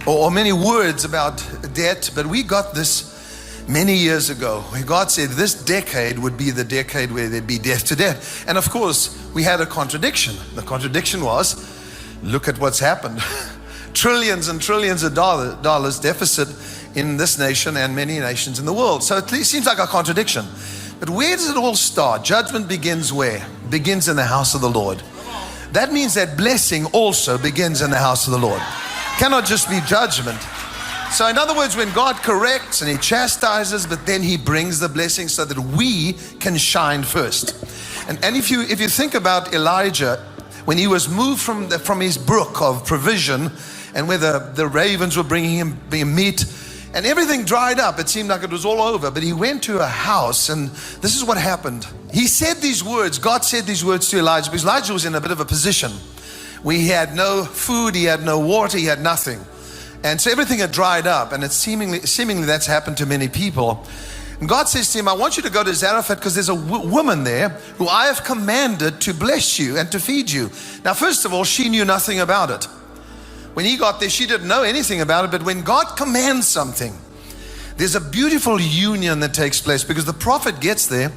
or many words about debt, but we got this many years ago, where God said this decade would be the decade where there'd be death to debt. And of course, we had a contradiction. The contradiction was, look at what's happened. Trillions and trillions of dollars deficit in this nation and many nations in the world. So it seems like a contradiction. But where does it all start? Judgment begins where? Begins in the house of the Lord. That means that blessing also begins in the house of the Lord. Cannot just be judgment. So in other words, when God corrects and He chastises, but then He brings the blessing so that we can shine first. And if you think about Elijah, when he was moved from his brook of provision, and where the ravens were bringing him meat, and everything dried up, it seemed like it was all over. But he went to a house, and this is what happened. He said these words, God said these words to Elijah, because Elijah was in a bit of a position where he had no food, he had no water, he had nothing. And so everything had dried up, and it's seemingly that's happened to many people. And God says to him, I want you to go to Zarephath, because there's a woman there who I have commanded to bless you and to feed you. Now, first of all, she knew nothing about it. When he got there, she didn't know anything about it. But when God commands something, there's a beautiful union that takes place, because the prophet gets there,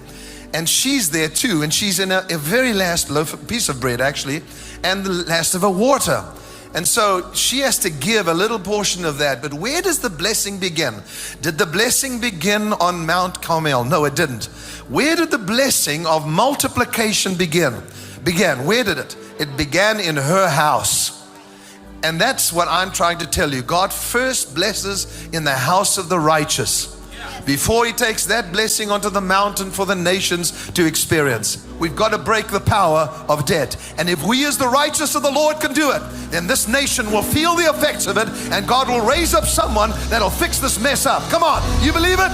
and she's there too, and she's in a very last piece of bread, actually, and the last of her water. And so she has to give a little portion of that. But where does the blessing begin? Did the blessing begin on Mount Carmel? No, it didn't. Where did the blessing of multiplication begin? Where did it? It began in her house. And that's what I'm trying to tell you. God first blesses in the house of the righteous before He takes that blessing onto the mountain for the nations to experience. We've got to break the power of debt. And if we as the righteous of the Lord can do it, then this nation will feel the effects of it, and God will raise up someone that'll fix this mess up. Come on, you believe it?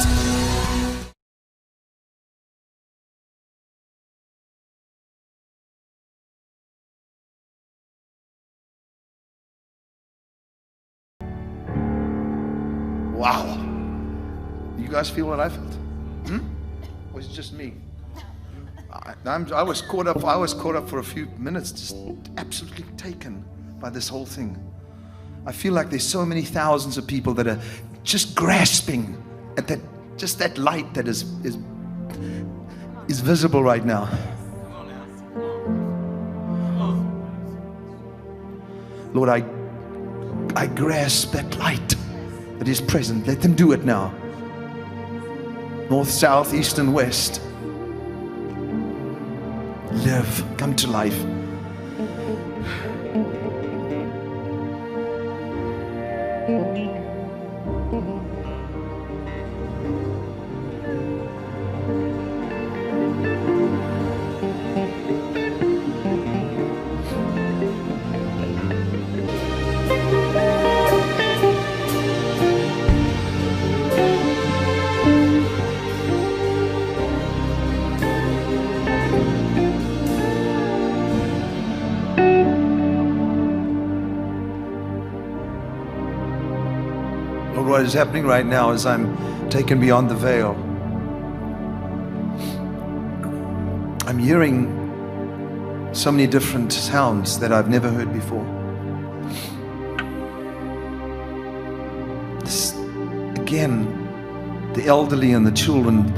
Wow. You guys feel what I felt? Or is it just me? I was caught up for a few minutes, just absolutely taken by this whole thing. I feel like there's so many thousands of people that are just grasping at that light that is visible right now. Lord, I grasp that light that is present. Let them do it now. North, south, east, and west. Live, come to life. What is happening right now is I'm taken beyond the veil. I'm hearing so many different sounds that I've never heard before. This, again, the elderly and the children,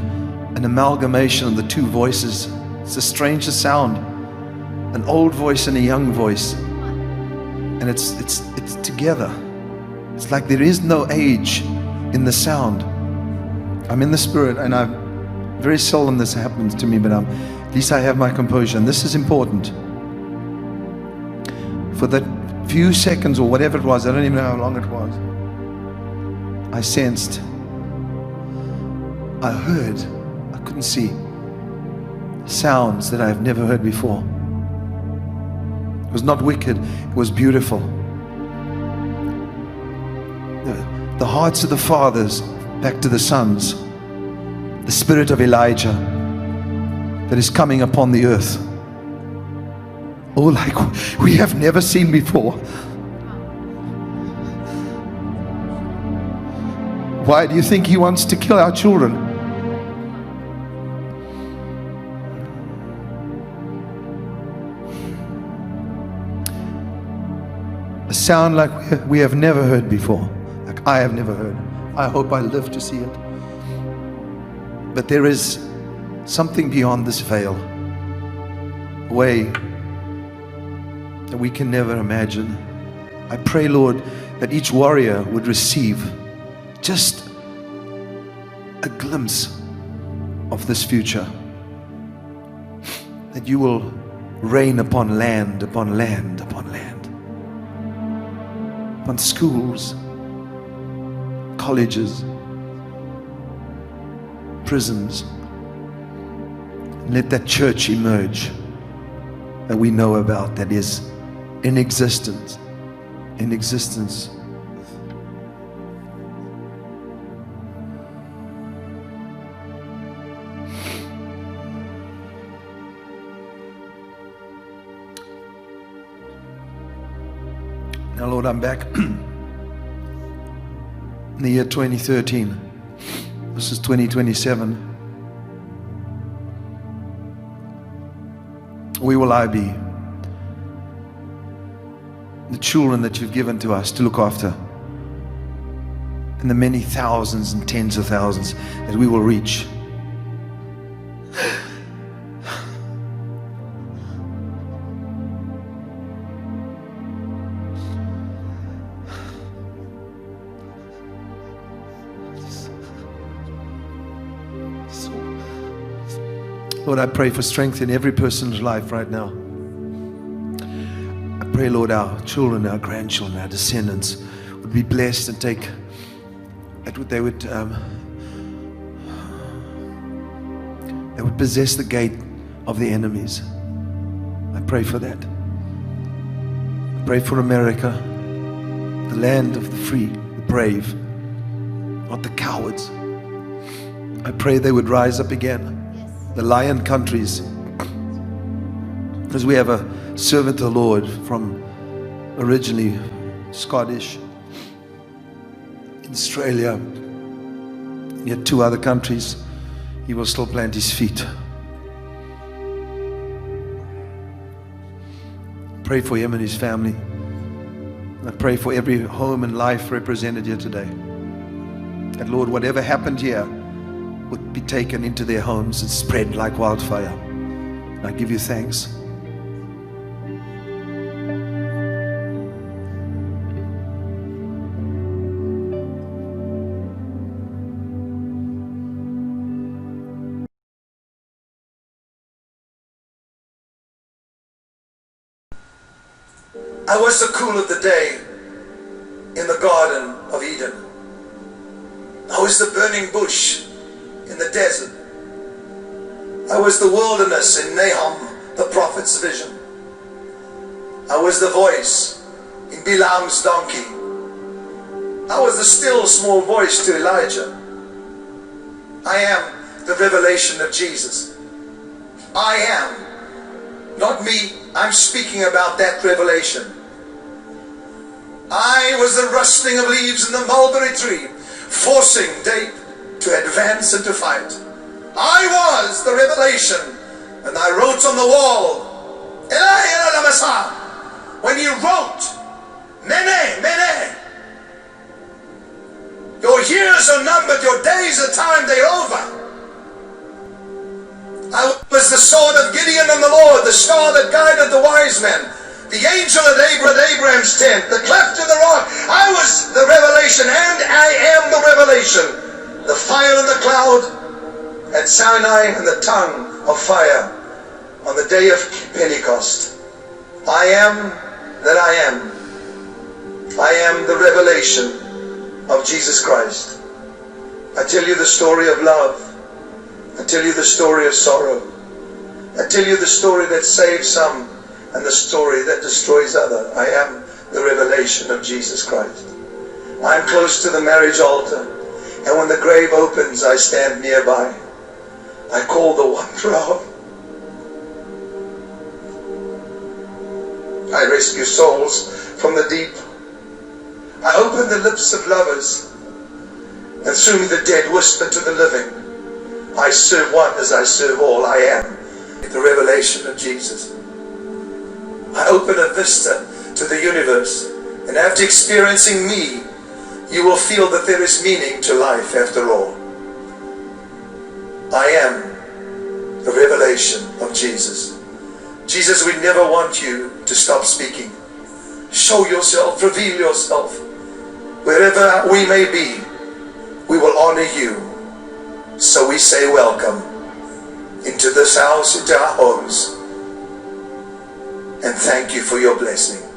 an amalgamation of the two voices. It's the strangest sound, an old voice and a young voice, and it's together. It's like there is no age in the sound. I'm in the Spirit, and very seldom this happens to me, but at least I have my composure. And this is important. For that few seconds or whatever it was, I don't even know how long it was, I sensed, I heard, I couldn't see, sounds that I have never heard before. It was not wicked, it was beautiful. The hearts of the fathers back to the sons. The Spirit of Elijah that is coming upon the earth. Oh, like we have never seen before. Why do you think He wants to kill our children? A sound like we have never heard before, like I have never heard. I hope I live to see it. But there is something beyond this veil, a way that we can never imagine. I pray, Lord, that each warrior would receive just a glimpse of this future, that you will rain upon land, upon land, upon land, upon schools, colleges, prisons. And let that church emerge that we know about, that is in existence. In existence. Now, Lord, I'm back in the year 2013. This is 2027. Where will I be? The children that you've given to us to look after, and the many thousands and tens of thousands that we will reach. Lord, I pray for strength in every person's life right now. I pray, Lord, our children, our grandchildren, our descendants would be blessed and take that they would possess the gate of the enemies. I pray for that. I pray for America, the land of the free, the brave, not the cowards. I pray they would rise up again, the lion countries, because we have a servant of the Lord from originally Scottish, in Australia, yet 2 other countries. He will still plant his feet. Pray for him and his family. I pray for every home and life represented here today. And Lord, whatever happened here would be taken into their homes and spread like wildfire. And I give you thanks. I was the cool of the day in the Garden of Eden. I was the burning bush in the desert. I was the wilderness in Nahum, the prophet's vision. I was the voice in Bilam's donkey. I was the still small voice to Elijah. I am the revelation of Jesus. I am, not me, I'm speaking about that revelation. I was the rustling of leaves in the mulberry tree, forcing day to advance and to fight. I was the revelation, and I wrote on the wall, Eli Lama. When you wrote, Mene, Mene, your years are numbered, your days are timed, they're over. I was the sword of Gideon and the Lord, the star that guided the wise men, the angel at Abraham's tent, the cleft of the rock. I was the revelation, and I am the revelation. The fire and the cloud at Sinai, and the tongue of fire on the day of Pentecost. I am that I am. I am the revelation of Jesus Christ. I tell you the story of love. I tell you the story of sorrow. I tell you the story that saves some and the story that destroys others. I am the revelation of Jesus Christ. I am close to the marriage altar, and when the grave opens, I stand nearby. I call the wanderer home. I rescue souls from the deep. I open the lips of lovers, and through me the dead whisper to the living. I serve one as I serve all. I am the revelation of Jesus. I open a vista to the universe, And after experiencing me, you will feel that there is meaning to life after all. I am the revelation of Jesus. Jesus, we never want you to stop speaking. Show yourself, reveal yourself. Wherever we may be, we will honor you. So we say welcome into this house, into our homes. And thank you for your blessing.